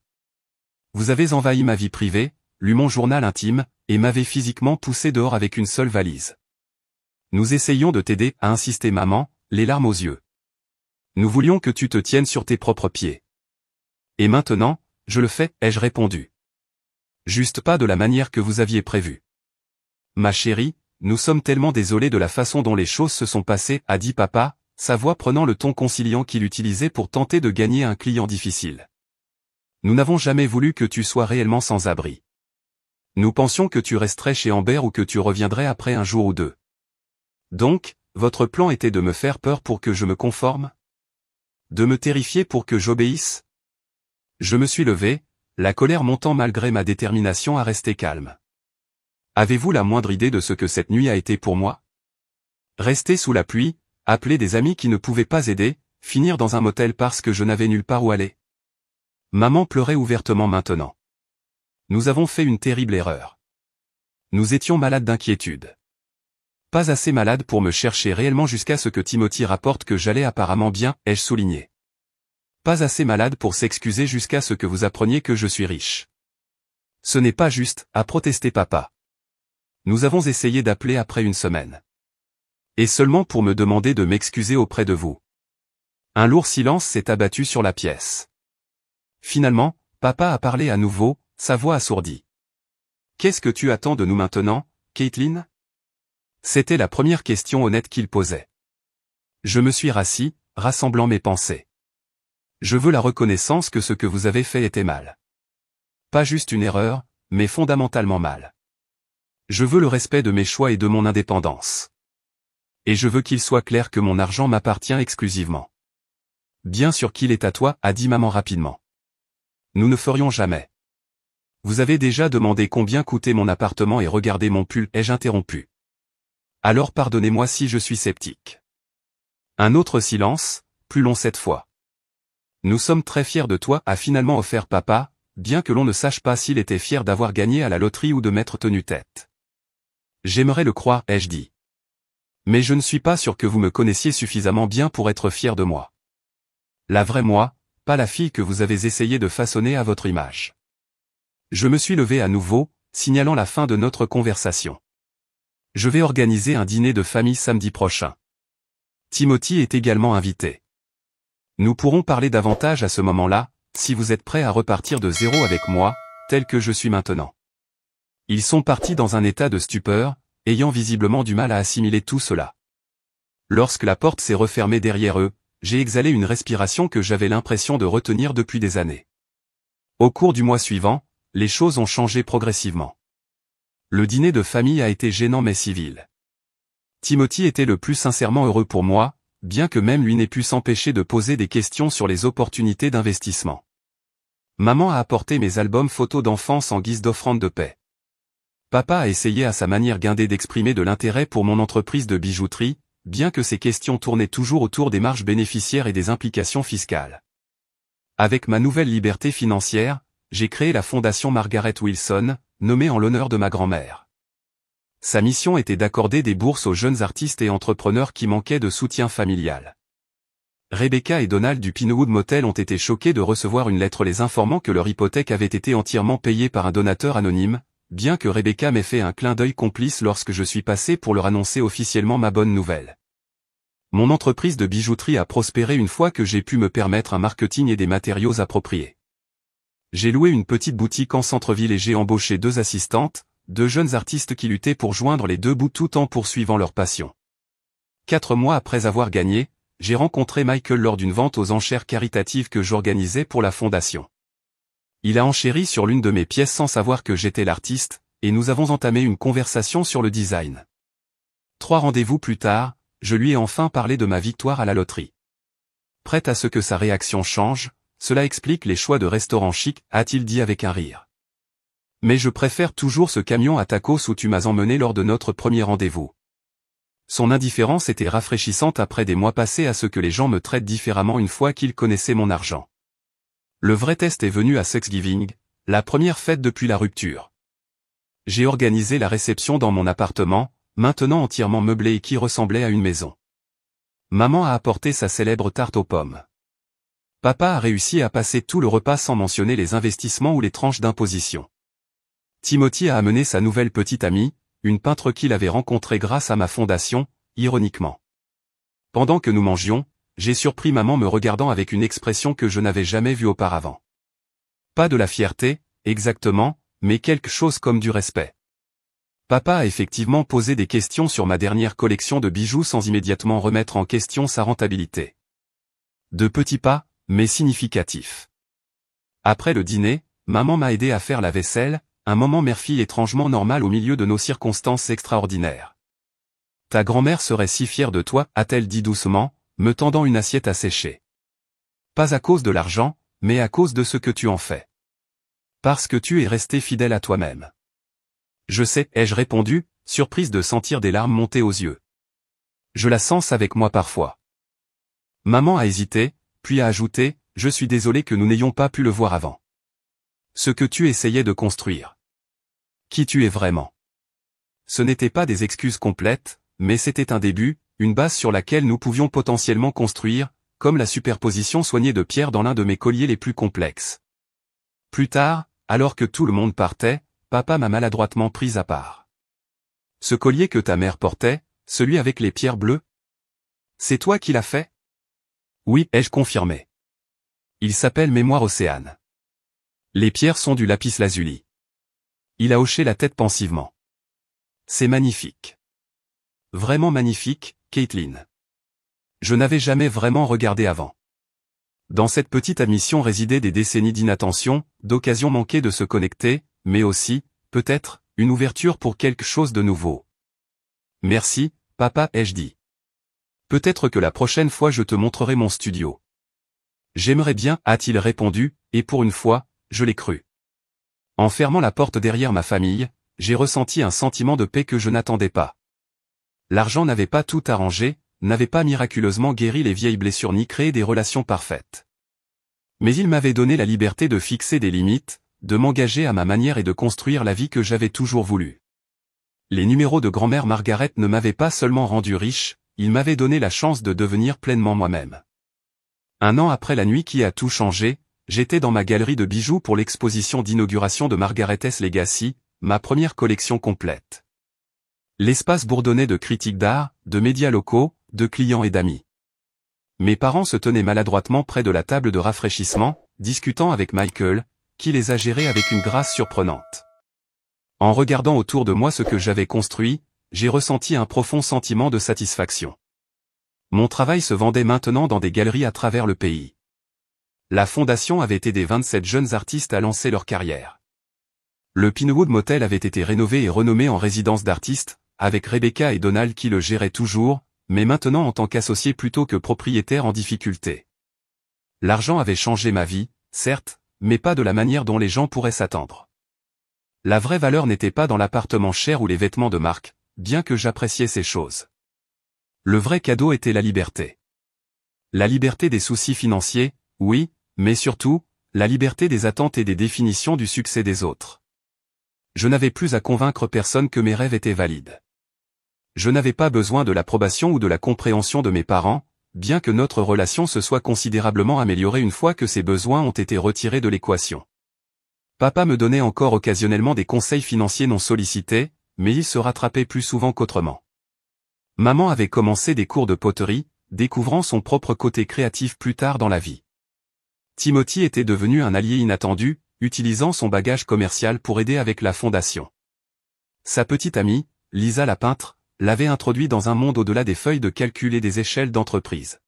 Vous avez envahi ma vie privée, lu mon journal intime, et m'avez physiquement poussé dehors avec une seule valise. Nous essayions de t'aider, a insisté maman, les larmes aux yeux. Nous voulions que tu te tiennes sur tes propres pieds. Et maintenant, je le fais, ai-je répondu. Juste pas de la manière que vous aviez prévu. Ma chérie, nous sommes tellement désolés de la façon dont les choses se sont passées, a dit papa, sa voix prenant le ton conciliant qu'il utilisait pour tenter de gagner un client difficile. Nous n'avons jamais voulu que tu sois réellement sans abri. Nous pensions que tu resterais chez Amber ou que tu reviendrais après un jour ou 2. Donc, votre plan était de me faire peur pour que je me conforme? De me terrifier pour que j'obéisse? Je me suis levé, la colère montant malgré ma détermination à rester calme. Avez-vous la moindre idée de ce que cette nuit a été pour moi? Rester sous la pluie, appeler des amis qui ne pouvaient pas aider, finir dans un motel parce que je n'avais nulle part où aller. Maman pleurait ouvertement maintenant. Nous avons fait une terrible erreur. Nous étions malades d'inquiétude. Pas assez malade pour me chercher réellement jusqu'à ce que Timothy rapporte que j'allais apparemment bien, ai-je souligné. Pas assez malade pour s'excuser jusqu'à ce que vous appreniez que je suis riche. Ce n'est pas juste, a protesté papa. Nous avons essayé d'appeler après une semaine. Et seulement pour me demander de m'excuser auprès de vous. Un lourd silence s'est abattu sur la pièce. Finalement, papa a parlé à nouveau, sa voix assourdie. Qu'est-ce que tu attends de nous maintenant, Caitlin? C'était la première question honnête qu'il posait. Je me suis rassis, rassemblant mes pensées. Je veux la reconnaissance que ce que vous avez fait était mal. Pas juste une erreur, mais fondamentalement mal. Je veux le respect de mes choix et de mon indépendance. Et je veux qu'il soit clair que mon argent m'appartient exclusivement. Bien sûr qu'il est à toi, a dit maman rapidement. Nous ne ferions jamais. Vous avez déjà demandé combien coûtait mon appartement et regardé mon pull, ai-je interrompu. Alors pardonnez-moi si je suis sceptique. Un autre silence, plus long cette fois. Nous sommes très fiers de toi, a finalement offert papa, bien que l'on ne sache pas s'il était fier d'avoir gagné à la loterie ou de m'être tenu tête. J'aimerais le croire, ai-je dit. Mais je ne suis pas sûr que vous me connaissiez suffisamment bien pour être fier de moi. La vraie moi, pas la fille que vous avez essayé de façonner à votre image. Je me suis levé à nouveau, signalant la fin de notre conversation. Je vais organiser un dîner de famille samedi prochain. Timothy est également invité. Nous pourrons parler davantage à ce moment-là, si vous êtes prêt à repartir de zéro avec moi, tel que je suis maintenant. Ils sont partis dans un état de stupeur, ayant visiblement du mal à assimiler tout cela. Lorsque la porte s'est refermée derrière eux, j'ai exhalé une respiration que j'avais l'impression de retenir depuis des années. Au cours du mois suivant, les choses ont changé progressivement. Le dîner de famille a été gênant mais civil. Timothy était le plus sincèrement heureux pour moi, bien que même lui n'ait pu s'empêcher de poser des questions sur les opportunités d'investissement. Maman a apporté mes albums photos d'enfance en guise d'offrande de paix. Papa a essayé à sa manière guindée d'exprimer de l'intérêt pour mon entreprise de bijouterie, bien que ces questions tournaient toujours autour des marges bénéficiaires et des implications fiscales. Avec ma nouvelle liberté financière, j'ai créé la fondation Margaret Wilson, nommée en l'honneur de ma grand-mère. Sa mission était d'accorder des bourses aux jeunes artistes et entrepreneurs qui manquaient de soutien familial. Rebecca et Donald du Pinewood Motel ont été choqués de recevoir une lettre les informant que leur hypothèque avait été entièrement payée par un donateur anonyme, bien que Rebecca m'ait fait un clin d'œil complice lorsque je suis passé pour leur annoncer officiellement ma bonne nouvelle. Mon entreprise de bijouterie a prospéré une fois que j'ai pu me permettre un marketing et des matériaux appropriés. J'ai loué une petite boutique en centre-ville et j'ai embauché 2 assistantes, 2 jeunes artistes qui luttaient pour joindre les 2 bouts tout en poursuivant leur passion. 4 mois après avoir gagné, j'ai rencontré Michael lors d'une vente aux enchères caritatives que j'organisais pour la fondation. Il a enchéri sur l'une de mes pièces sans savoir que j'étais l'artiste, et nous avons entamé une conversation sur le design. 3 rendez-vous plus tard, je lui ai enfin parlé de ma victoire à la loterie. Prête à ce que sa réaction change, cela explique les choix de restaurants chics, a-t-il dit avec un rire. Mais je préfère toujours ce camion à tacos où tu m'as emmené lors de notre premier rendez-vous. Son indifférence était rafraîchissante après des mois passés à ce que les gens me traitent différemment une fois qu'ils connaissaient mon argent. Le vrai test est venu à Thanksgiving, la première fête depuis la rupture. J'ai organisé la réception dans mon appartement, maintenant entièrement meublé et qui ressemblait à une maison. Maman a apporté sa célèbre tarte aux pommes. Papa a réussi à passer tout le repas sans mentionner les investissements ou les tranches d'imposition. Timothy a amené sa nouvelle petite amie, une peintre qu'il avait rencontrée grâce à ma fondation, ironiquement. Pendant que nous mangions, j'ai surpris maman me regardant avec une expression que je n'avais jamais vue auparavant. Pas de la fierté, exactement, mais quelque chose comme du respect. Papa a effectivement posé des questions sur ma dernière collection de bijoux sans immédiatement remettre en question sa rentabilité. De petits pas, mais significatifs. Après le dîner, maman m'a aidé à faire la vaisselle, un moment mère-fille étrangement normal au milieu de nos circonstances extraordinaires. Ta grand-mère serait si fière de toi, a-t-elle dit doucement, me tendant une assiette à sécher. Pas à cause de l'argent, mais à cause de ce que tu en fais. Parce que tu es resté fidèle à toi-même. Je sais, ai-je répondu, surprise de sentir des larmes monter aux yeux. Je la sens avec moi parfois. Maman a hésité, puis a ajouté, je suis désolé que nous n'ayons pas pu le voir avant. Ce que tu essayais de construire. Qui tu es vraiment. Ce n'était pas des excuses complètes, mais c'était un début, une base sur laquelle nous pouvions potentiellement construire, comme la superposition soignée de pierres dans l'un de mes colliers les plus complexes. Plus tard, alors que tout le monde partait, papa m'a maladroitement pris à part. Ce collier que ta mère portait, celui avec les pierres bleues? C'est toi qui l'as fait? Oui, ai-je confirmé. Il s'appelle Mémoire Océane. Les pierres sont du lapis lazuli. Il a hoché la tête pensivement. C'est magnifique. Vraiment magnifique, Caitlin. Je n'avais jamais vraiment regardé avant. Dans cette petite admission résidaient des décennies d'inattention, d'occasions manquées de se connecter, mais aussi, peut-être, une ouverture pour quelque chose de nouveau. Merci, papa, ai-je dit. Peut-être que la prochaine fois je te montrerai mon studio. J'aimerais bien, a-t-il répondu, et pour une fois, je l'ai cru. En fermant la porte derrière ma famille, j'ai ressenti un sentiment de paix que je n'attendais pas. L'argent n'avait pas tout arrangé, n'avait pas miraculeusement guéri les vieilles blessures ni créé des relations parfaites. Mais il m'avait donné la liberté de fixer des limites, de m'engager à ma manière et de construire la vie que j'avais toujours voulu. Les numéros de grand-mère Margaret ne m'avaient pas seulement rendu riche, ils m'avaient donné la chance de devenir pleinement moi-même. 1 an après la nuit qui a tout changé, j'étais dans ma galerie de bijoux pour l'exposition d'inauguration de Margaret S. Legacy, ma première collection complète. L'espace bourdonnait de critiques d'art, de médias locaux, de clients et d'amis. Mes parents se tenaient maladroitement près de la table de rafraîchissement, discutant avec Michael, qui les a gérés avec une grâce surprenante. En regardant autour de moi ce que j'avais construit, j'ai ressenti un profond sentiment de satisfaction. Mon travail se vendait maintenant dans des galeries à travers le pays. La fondation avait aidé 27 jeunes artistes à lancer leur carrière. Le Pinewood Motel avait été rénové et renommé en résidence d'artistes, avec Rebecca et Donald qui le géraient toujours, mais maintenant en tant qu'associés plutôt que propriétaires en difficulté. L'argent avait changé ma vie, certes, mais pas de la manière dont les gens pourraient s'attendre. La vraie valeur n'était pas dans l'appartement cher ou les vêtements de marque, bien que j'appréciais ces choses. Le vrai cadeau était la liberté. La liberté des soucis financiers, oui, mais surtout, la liberté des attentes et des définitions du succès des autres. Je n'avais plus à convaincre personne que mes rêves étaient valides. Je n'avais pas besoin de l'approbation ou de la compréhension de mes parents, bien que notre relation se soit considérablement améliorée une fois que ses besoins ont été retirés de l'équation. Papa me donnait encore occasionnellement des conseils financiers non sollicités, mais il se rattrapait plus souvent qu'autrement. Maman avait commencé des cours de poterie, découvrant son propre côté créatif plus tard dans la vie. Timothy était devenu un allié inattendu, utilisant son bagage commercial pour aider avec la fondation. Sa petite amie, Lisa la peintre, l'avait introduit dans un monde au-delà des feuilles de calcul et des échelles d'entreprise.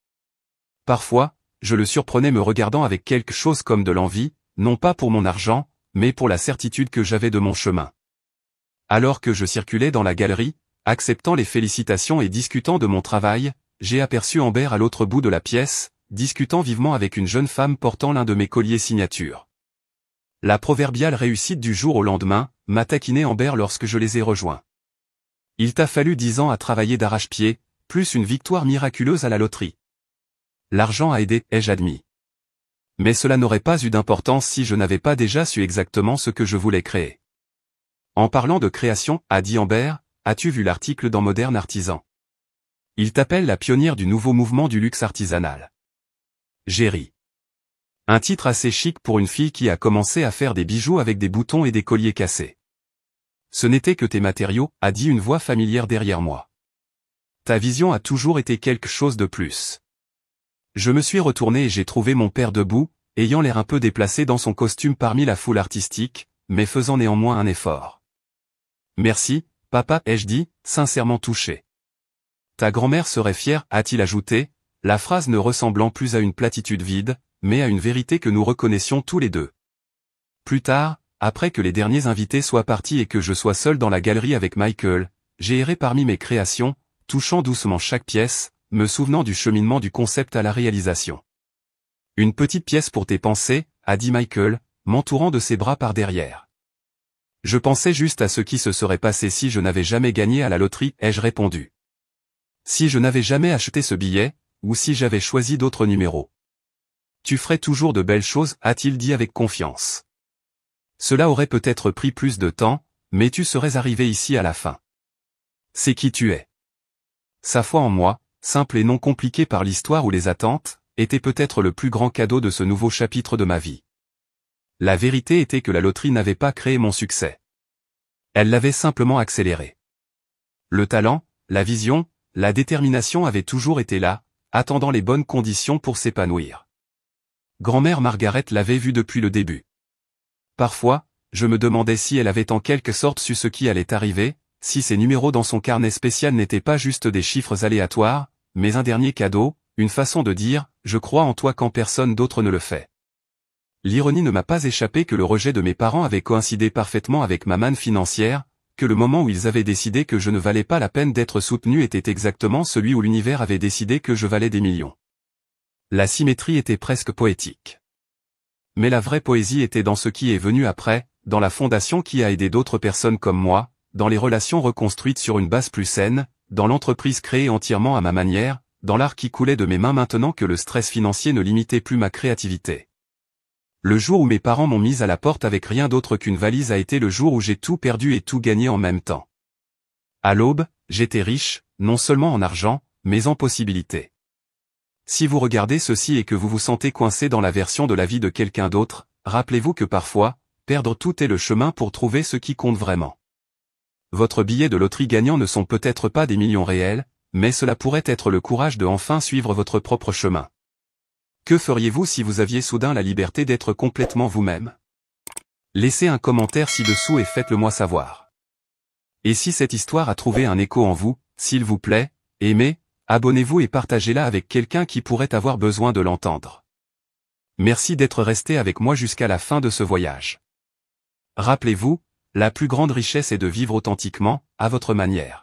Parfois, je le surprenais me regardant avec quelque chose comme de l'envie, non pas pour mon argent, mais pour la certitude que j'avais de mon chemin. Alors que je circulais dans la galerie, acceptant les félicitations et discutant de mon travail, j'ai aperçu Amber à l'autre bout de la pièce, discutant vivement avec une jeune femme portant l'un de mes colliers signature. La proverbiale réussite du jour au lendemain, m'a taquiné Amber lorsque je les ai rejoints. Il t'a fallu 10 ans à travailler d'arrache-pied, plus une victoire miraculeuse à la loterie. L'argent a aidé, ai-je admis. Mais cela n'aurait pas eu d'importance si je n'avais pas déjà su exactement ce que je voulais créer. En parlant de création, a dit Amber, as-tu vu l'article dans Modern Artisan? Il t'appelle la pionnière du nouveau mouvement du luxe artisanal. J'ai ri. Un titre assez chic pour une fille qui a commencé à faire des bijoux avec des boutons et des colliers cassés. Ce n'était que tes matériaux, a dit une voix familière derrière moi. Ta vision a toujours été quelque chose de plus. Je me suis retourné et j'ai trouvé mon père debout, ayant l'air un peu déplacé dans son costume parmi la foule artistique, mais faisant néanmoins un effort. Merci, papa, ai-je dit, sincèrement touché. Ta grand-mère serait fière, a-t-il ajouté, la phrase ne ressemblant plus à une platitude vide, mais à une vérité que nous reconnaissions tous les deux. Plus tard, après que les derniers invités soient partis et que je sois seul dans la galerie avec Michael, j'ai erré parmi mes créations, touchant doucement chaque pièce, me souvenant du cheminement du concept à la réalisation. Une petite pièce pour tes pensées, a dit Michael, m'entourant de ses bras par derrière. Je pensais juste à ce qui se serait passé si je n'avais jamais gagné à la loterie, ai-je répondu. Si je n'avais jamais acheté ce billet, ou si j'avais choisi d'autres numéros. Tu ferais toujours de belles choses, a-t-il dit avec confiance. Cela aurait peut-être pris plus de temps, mais tu serais arrivé ici à la fin. C'est qui tu es. Sa foi en moi, simple et non compliquée par l'histoire ou les attentes, était peut-être le plus grand cadeau de ce nouveau chapitre de ma vie. La vérité était que la loterie n'avait pas créé mon succès. Elle l'avait simplement accéléré. Le talent, la vision, la détermination avaient toujours été là, attendant les bonnes conditions pour s'épanouir. Grand-mère Margaret l'avait vu depuis le début. Parfois, je me demandais si elle avait en quelque sorte su ce qui allait arriver, si ces numéros dans son carnet spécial n'étaient pas juste des chiffres aléatoires, mais un dernier cadeau, une façon de dire « je crois en toi quand personne d'autre ne le fait ». L'ironie ne m'a pas échappé que le rejet de mes parents avait coïncidé parfaitement avec ma manne financière, que le moment où ils avaient décidé que je ne valais pas la peine d'être soutenu était exactement celui où l'univers avait décidé que je valais des millions. La symétrie était presque poétique. Mais la vraie poésie était dans ce qui est venu après, dans la fondation qui a aidé d'autres personnes comme moi, dans les relations reconstruites sur une base plus saine, dans l'entreprise créée entièrement à ma manière, dans l'art qui coulait de mes mains maintenant que le stress financier ne limitait plus ma créativité. Le jour où mes parents m'ont mise à la porte avec rien d'autre qu'une valise a été le jour où j'ai tout perdu et tout gagné en même temps. À l'aube, j'étais riche, non seulement en argent, mais en possibilités. Si vous regardez ceci et que vous vous sentez coincé dans la version de la vie de quelqu'un d'autre, rappelez-vous que parfois, perdre tout est le chemin pour trouver ce qui compte vraiment. Votre billet de loterie gagnant ne sont peut-être pas des millions réels, mais cela pourrait être le courage de enfin suivre votre propre chemin. Que feriez-vous si vous aviez soudain la liberté d'être complètement vous-même? Laissez un commentaire ci-dessous et faites-le moi savoir. Et si cette histoire a trouvé un écho en vous, s'il vous plaît, aimez, abonnez-vous et partagez-la avec quelqu'un qui pourrait avoir besoin de l'entendre. Merci d'être resté avec moi jusqu'à la fin de ce voyage. Rappelez-vous, la plus grande richesse est de vivre authentiquement, à votre manière.